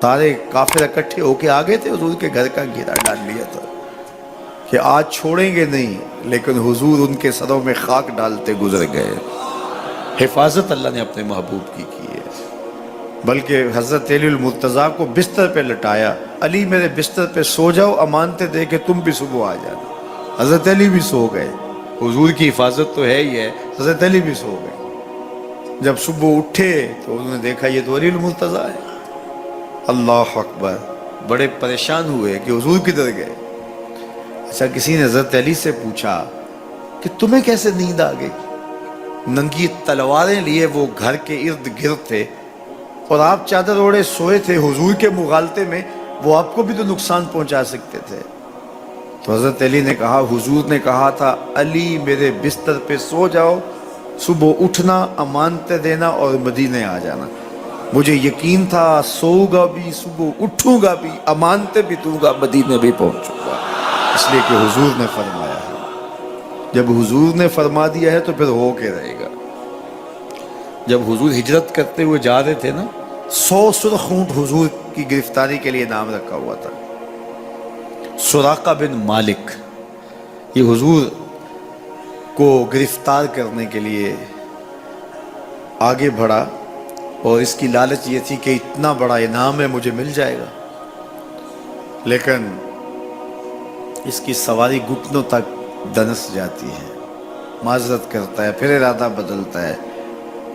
سارے کافر اکٹھے ہو کے آ گئے تھے، حضور کے گھر کا گھیرا ڈال لیا تھا کہ آج چھوڑیں گے نہیں، لیکن حضور ان کے سروں میں خاک ڈالتے گزر گئے۔ حفاظت اللہ نے اپنے محبوب کی ہے۔ بلکہ حضرت علی المرتضیٰ کو بستر پہ لٹایا، علی میرے بستر پہ سو جاؤ، امانتیں دے کے تم بھی صبح آ جانا۔ حضرت علی بھی سو گئے، حضور کی حفاظت تو ہے ہی ہے، حضرت علی بھی سو گئے۔ جب صبح اٹھے تو انہوں نے دیکھا یہ تو علی المرتضیٰ ہے۔ اللہ اکبر، بڑے پریشان ہوئے کہ حضور کدھر گئے۔ اچھا، کسی نے حضرت علی سے پوچھا کہ تمہیں کیسے نیند آ گئی؟ ننگی تلواریں لیے وہ گھر کے ارد گرد تھے اور آپ چادر اوڑے سوئے تھے حضور کے مغالطے میں، وہ آپ کو بھی تو نقصان پہنچا سکتے تھے۔ تو حضرت علی نے کہا، حضور نے کہا تھا علی میرے بستر پہ سو جاؤ، صبح اٹھنا، امانتیں دینا اور مدینے آ جانا۔ مجھے یقین تھا سوؤں گا بھی، صبح اٹھوں گا بھی، امانتیں بھی دوں گا، مدینے بھی پہنچوں گا، اس لیے کہ حضور نے فرمایا ہے۔ جب حضور نے فرما دیا ہے تو پھر ہو کے رہے گا۔ جب حضور ہجرت کرتے ہوئے جا رہے تھے نا، 100 سرخ اونٹ حضور کی گرفتاری کے لیے نام رکھا ہوا تھا۔ سراقہ بن مالک یہ حضور کو گرفتار کرنے کے لیے آگے بڑھا اور اس کی لالچ یہ تھی کہ اتنا بڑا انعام ہے، مجھے مل جائے گا، لیکن اس کی سواری گھٹنوں تک دنس جاتی ہے، معذرت کرتا ہے، پھر ارادہ بدلتا ہے،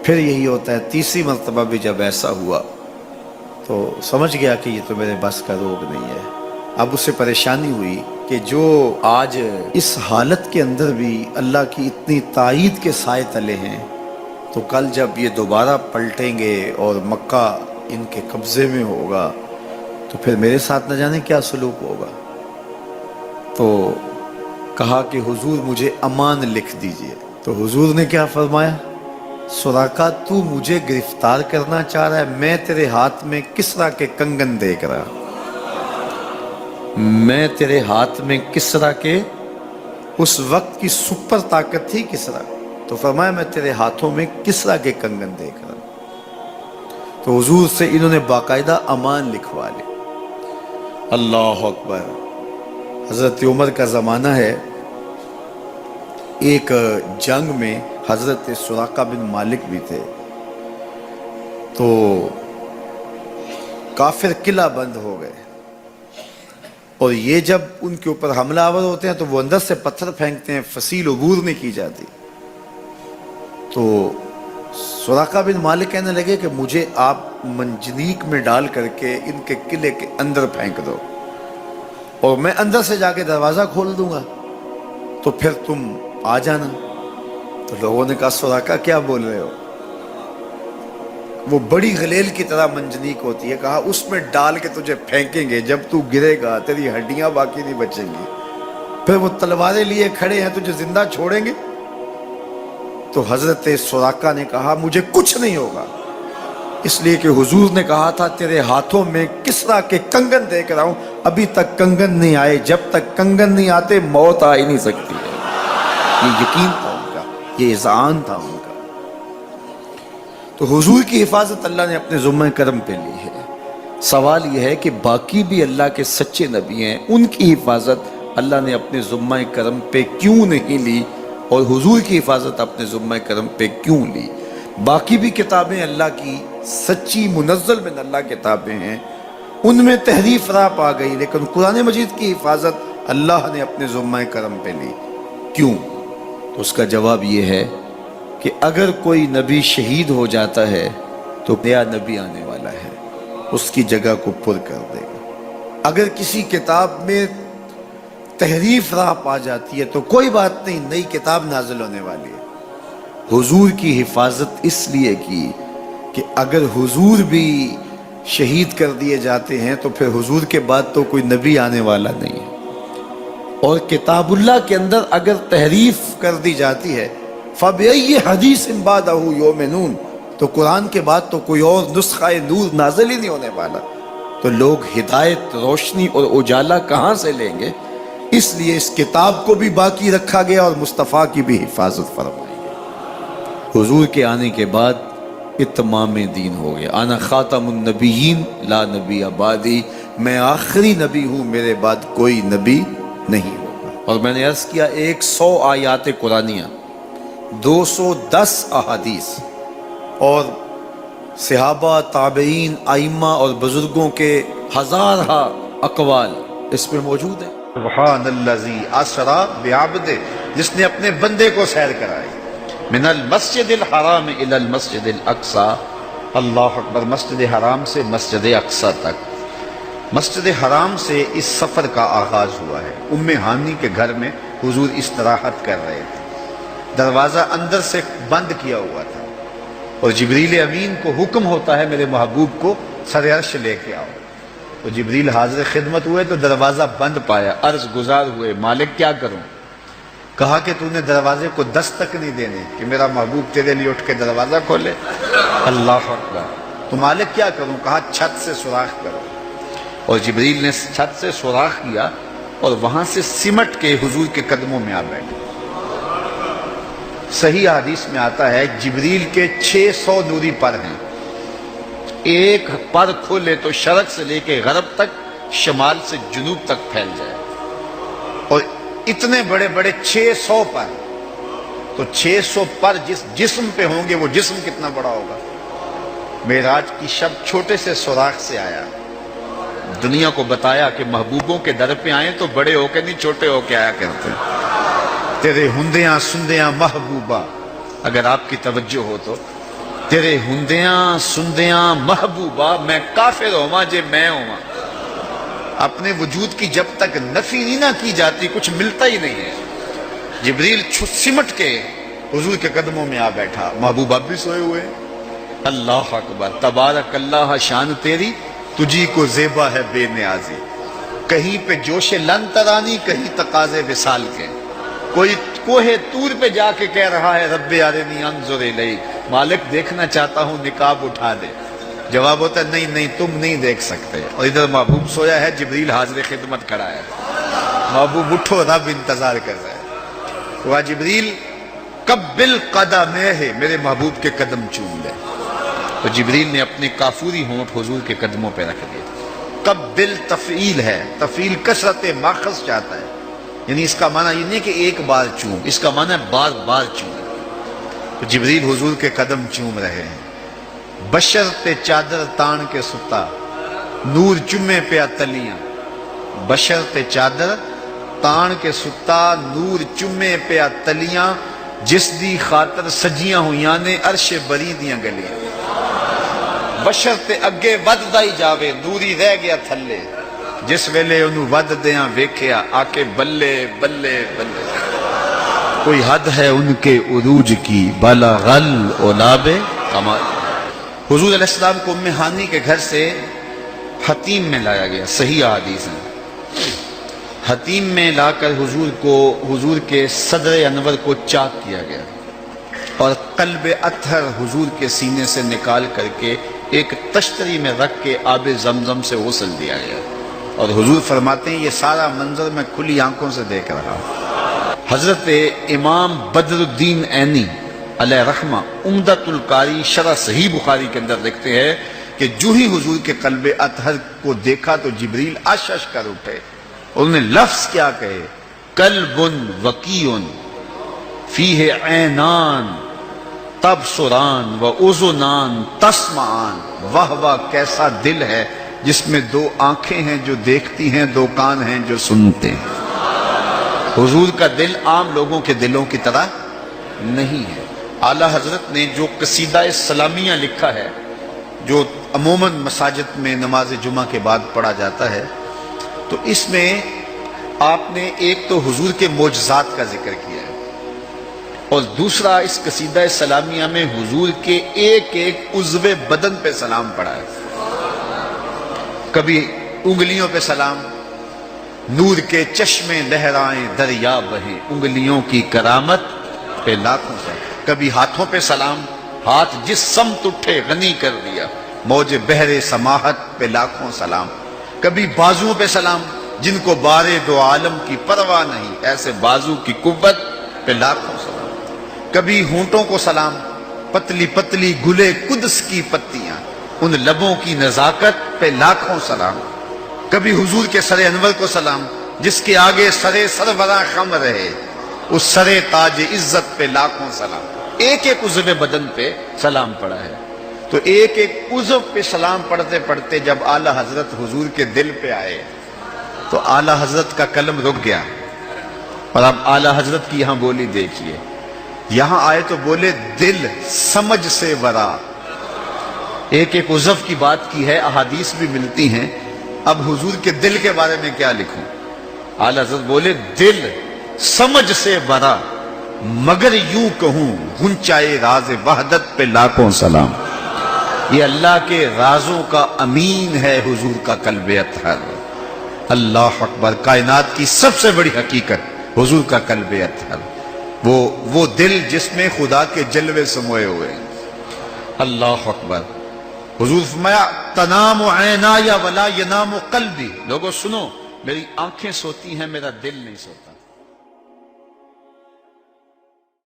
پھر یہی ہوتا ہے۔ تیسری مرتبہ بھی جب ایسا ہوا تو سمجھ گیا کہ یہ تو میرے بس کا روگ نہیں ہے۔ اب اسے پریشانی ہوئی کہ جو آج اس حالت کے اندر بھی اللہ کی اتنی تائید کے سائے تلے ہیں، تو کل جب یہ دوبارہ پلٹیں گے اور مکہ ان کے قبضے میں ہوگا تو پھر میرے ساتھ نہ جانے کیا سلوک ہوگا۔ تو کہا کہ حضور مجھے امان لکھ دیجئے۔ تو حضور نے کیا فرمایا، سراقہ تو مجھے گرفتار کرنا چاہ رہا ہے، میں تیرے ہاتھ میں کسریٰ کے کنگن دیکھ رہا، میں تیرے ہاتھ میں کسریٰ کے، اس وقت کی سپر طاقت تھی کسریٰ، تو فرمایا میں تیرے ہاتھوں میں کسریٰ کے کنگن دیکھ رہا ہوں۔ تو حضور سے انہوں نے باقاعدہ امان لکھوا لی۔ اللہ اکبر۔ حضرت عمر کا زمانہ ہے، ایک جنگ میں حضرت سراقہ بن مالک بھی تھے، تو کافر قلعہ بند ہو گئے، اور یہ جب ان کے اوپر حملہ آور ہوتے ہیں تو وہ اندر سے پتھر پھینکتے ہیں، فصیل عبور نہیں کی جاتی۔ تو سراقہ بن مالک کہنے لگے کہ مجھے آپ منجنیق میں ڈال کر کے ان کے قلعے کے اندر پھینک دو اور میں اندر سے جا کے دروازہ کھول دوں گا، تو پھر تم آ جانا۔ تو لوگوں نے کہا سراقہ کیا بول رہے ہو؟ وہ بڑی غلیل کی طرح منجنیق ہوتی ہے، کہا اس میں ڈال کے تجھے پھینکیں گے، جب تو گرے گا تیری ہڈیاں باقی نہیں بچیں گی، پھر وہ تلواریں لیے کھڑے ہیں تجھے زندہ چھوڑیں گے۔ تو حضرت سراقہ نے کہا مجھے کچھ نہیں ہوگا، اس لیے کہ حضور نے کہا تھا تیرے ہاتھوں میں کسریٰ کے کنگن دیکھ رہا ہوں، ابھی تک کنگن نہیں آئے، جب تک کنگن نہیں آتے موت آ ہی نہیں سکتی ہے۔ یہ یقین تھا ان کا، یہ اذعان تھا ان کا۔ تو حضور کی حفاظت اللہ نے اپنے ذمہ کرم پہ لی ہے۔ سوال یہ ہے کہ باقی بھی اللہ کے سچے نبی ہیں، ان کی حفاظت اللہ نے اپنے ذمہ کرم پہ کیوں نہیں لی، اور حضور کی حفاظت اپنے ذمہ کرم پہ کیوں لی؟ باقی بھی کتابیں اللہ کی سچی منزل من اللہ کتابیں ہیں، ان میں تحریف راہ پا گئی، لیکن قرآن مجید کی حفاظت اللہ نے اپنے ذمہ کرم پہ لی۔ کیوں؟ تو اس کا جواب یہ ہے کہ اگر کوئی نبی شہید ہو جاتا ہے تو نیا نبی آنے والا ہے، اس کی جگہ کو پر کر دے گا۔ اگر کسی کتاب میں تحریف راہ پا جاتی ہے تو کوئی بات نہیں، نئی کتاب نازل ہونے والی ہے۔ حضور کی حفاظت اس لیے کی کہ اگر حضور بھی شہید کر دیے جاتے ہیں تو پھر حضور کے بعد تو کوئی نبی آنے والا نہیں ہے، اور کتاب اللہ کے اندر اگر تحریف کر دی جاتی ہے فَبِأَيِّ حَدِيثٍ بَعْدَهُ يُؤْمِنُونَ، تو قرآن کے بعد تو کوئی اور نسخہ نور نازل ہی نہیں ہونے والا، تو لوگ ہدایت، روشنی اور اجالا کہاں سے لیں گے؟ اس لیے اس کتاب کو بھی باقی رکھا گیا اور مصطفیٰ کی بھی حفاظت فرمائی گئی۔ حضور کے آنے کے بعد اتمام دین ہو گیا. انا خاتم النبیین لا نبی بعدی، میں آخری نبی ہوں، میرے بعد کوئی نبی نہیں ہوگا. اور میں نے عرض کیا 100 آیات قرآنیہ، 210 احادیث اور صحابہ، تابعین، ائمہ اور بزرگوں کے ہزارہ اقوال اس میں موجود ہیں. سبحان الذی اسری بعبدہ، جس نے اپنے بندے کو سیر کرائی، من المسجد الحرام الی المسجد الاقصی، اللہ اکبر، مسجد حرام سے مسجد اقصی تک. مسجد حرام سے اس سفر کا آغاز ہوا ہے. ام ہانی کے گھر میں حضور استراحت کر رہے تھے، دروازہ اندر سے بند کیا ہوا تھا اور جبریل امین کو حکم ہوتا ہے میرے محبوب کو سر عرش لے کے آؤ. تو جبریل حاضر خدمت ہوئے تو دروازہ بند پایا، عرض گزار ہوئے مالک کیا کروں؟ کہا کہ تو نے دروازے کو دستک نہیں دینے کہ میرا محبوب تیرے لیے اٹھ کے دروازہ کھولے. اللہ اکبر. تو مالک کیا کروں؟ کہا چھت سے سوراخ کرو. اور جبریل نے چھت سے سوراخ کیا اور وہاں سے سمٹ کے حضور کے قدموں میں آ بیٹھے. صحیح حدیث میں آتا ہے جبریل کے 600 نوری پر ہیں، ایک پر کھولے تو شرق سے لے کے غرب تک، شمال سے جنوب تک پھیل جائے. اور اتنے بڑے بڑے 600 پر، تو 600 پر جس جسم پہ ہوں گے وہ جسم کتنا بڑا ہوگا. معراج کی شب چھوٹے سے سوراخ سے آیا، دنیا کو بتایا کہ محبوبوں کے در پہ آئیں تو بڑے ہو کے نہیں چھوٹے ہو کے آیا کرتے. تیرے ہندیاں سندیاں محبوبہ، اگر آپ کی توجہ ہو تو، تیرے ہندیاں سندیاں محبوبہ، میں کافر ہوا جے میں ہوا. اپنے وجود کی جب تک نفی نہیں نہ کی جاتی کچھ ملتا ہی نہیں ہے. جبریل سمٹ کے حضور کے قدموں میں آ بیٹھا. محبوب اب بھی سوئے ہوئے. اللہ اکبر. تبارک اللہ، شان تیری تجھی کو زیبا ہے بے نیازی. کہیں پہ جوش لن ترانی، کہیں تقاضے وصال کے. کوئی کوہ طور پہ جا کے کہہ رہا ہے رب ارنی انظر الیک، مالک دیکھنا چاہتا ہوں نقاب اٹھا دے. جواب ہوتا ہے نہیں نہیں تم نہیں دیکھ سکتے. اور ادھر محبوب سویا ہے، جبریل حاضر خدمت کھڑا ہے. محبوب اٹھو، رب انتظار کر رہا ہے. وہ جبریل قبل قدمہ، میرے محبوب کے قدم چوم لے. تو جبریل نے اپنے کافوری ہونٹ حضور کے قدموں پہ رکھ دیے. قبل تفعیل ہے، تفعیل کثرت ماخذ چاہتا ہے، یعنی اس کا معنی یہ نہیں کہ ایک بار چوم، اس کا معنی ہے بار بار چوم. تو جبریل حضور کے قدم چوم رہے ہیں. بشرط چادر تان کے ستا، نور چمے پہ تلیاں. بشرط چادر تان کے ستا، نور چمے پہ تلیاں. جس دی خاطر سجیاں ہویاں نے عرش بری دیاں گلیاں. بشرط اگے وددا ہی جاوے، دوری رہ گیا تھلے. جس ویلے انہوں ود دیاں ویکھیا، آکے بلے بلے بلے. کوئی حد ہے ان کے عروج کی، بلغ العلاب کمال. حضور علیہ السلام کو ام ہانی کے گھر سے حتیم میں لایا گیا. صحیح حدیث ہے. حتیم میں لا کر حضور کے صدر انور کو چاک کیا گیا اور قلب اطہر حضور کے سینے سے نکال کر کے ایک تشتری میں رکھ کے آب زمزم سے غسل دیا گیا. اور حضور فرماتے ہیں یہ سارا منظر میں کھلی آنکھوں سے دیکھ رہا ہوں. حضرت امام بدر الدین عینی علیہ رحمہ عمدۃ القاری شرح صحیح بخاری کے اندر لکھتے ہیں کہ جو ہی حضور کے قلب اطہر کو دیکھا تو جبریل اشش کر اٹھے. انہوں نے لفظ کیا کہے، قلب وقیع فیہ عینان تبصران و اذنان تسمعان. واہ واہ کیسا دل ہے جس میں دو آنکھیں ہیں جو دیکھتی ہیں، دو کان ہیں جو سنتے ہیں. حضور کا دل عام لوگوں کے دلوں کی طرح نہیں ہے. اعلیٰ حضرت نے جو قصیدہ سلامیہ لکھا ہے، جو عموماً مساجد میں نماز جمعہ کے بعد پڑھا جاتا ہے، تو اس میں آپ نے ایک تو حضور کے معجزات کا ذکر کیا ہے اور دوسرا اس قصیدہ سلامیہ میں حضور کے ایک ایک عضو بدن پہ سلام پڑھا ہے. کبھی انگلیوں پہ سلام، نور کے چشمے لہرائیں دریا بہیں، انگلیوں کی کرامت پہ لاکھوں سلام. کبھی ہاتھوں پہ سلام، ہاتھ جس سمت اٹھے غنی کر دیا، موج بحر سماحت پہ لاکھوں سلام. کبھی بازوؤں پہ سلام، جن کو بارے دو عالم کی پرواہ نہیں، ایسے بازو کی قوت پہ لاکھوں سلام. کبھی ہونٹوں کو سلام، پتلی پتلی گلے قدس کی پتیاں، ان لبوں کی نزاکت پہ لاکھوں سلام، کبھی حضور کے سر انور کو سلام جس کے آگے سرے سربراہ خم رہے، اس سرے تاج عزت پہ لاکھوں سلام۔ ایک ایک عضو بدن پہ سلام پڑا ہے، تو ایک ایک عضو پہ سلام پڑھتے پڑھتے جب اعلی حضرت حضور کے دل پہ آئے تو اعلی حضرت کا قلم رک گیا۔ اور اب اعلی حضرت کی یہاں بولی دیکھیے، یہاں آئے تو بولے دل سمجھ سے ورا، ایک ایک عضو کی بات کی ہے، احادیث بھی ملتی ہیں، اب حضور کے دل کے بارے میں کیا لکھوں؟ اعلی حضرت بولے دل سمجھ سے ورا، مگر یوں کہوں گنچائے راز وحدت پہ لاکھوں سلام۔ یہ اللہ کے رازوں کا امین ہے حضور کا قلب اطہر۔ اللہ اکبر، کائنات کی سب سے بڑی حقیقت حضور کا قلب اطہر، وہ دل جس میں خدا کے جلوے سموئے ہوئے ہیں۔ اللہ اکبر۔ حضور فرمایا تنام عینایا ولا ینام قلبی، لوگوں سنو، میری آنکھیں سوتی ہیں، میرا دل نہیں سوتا۔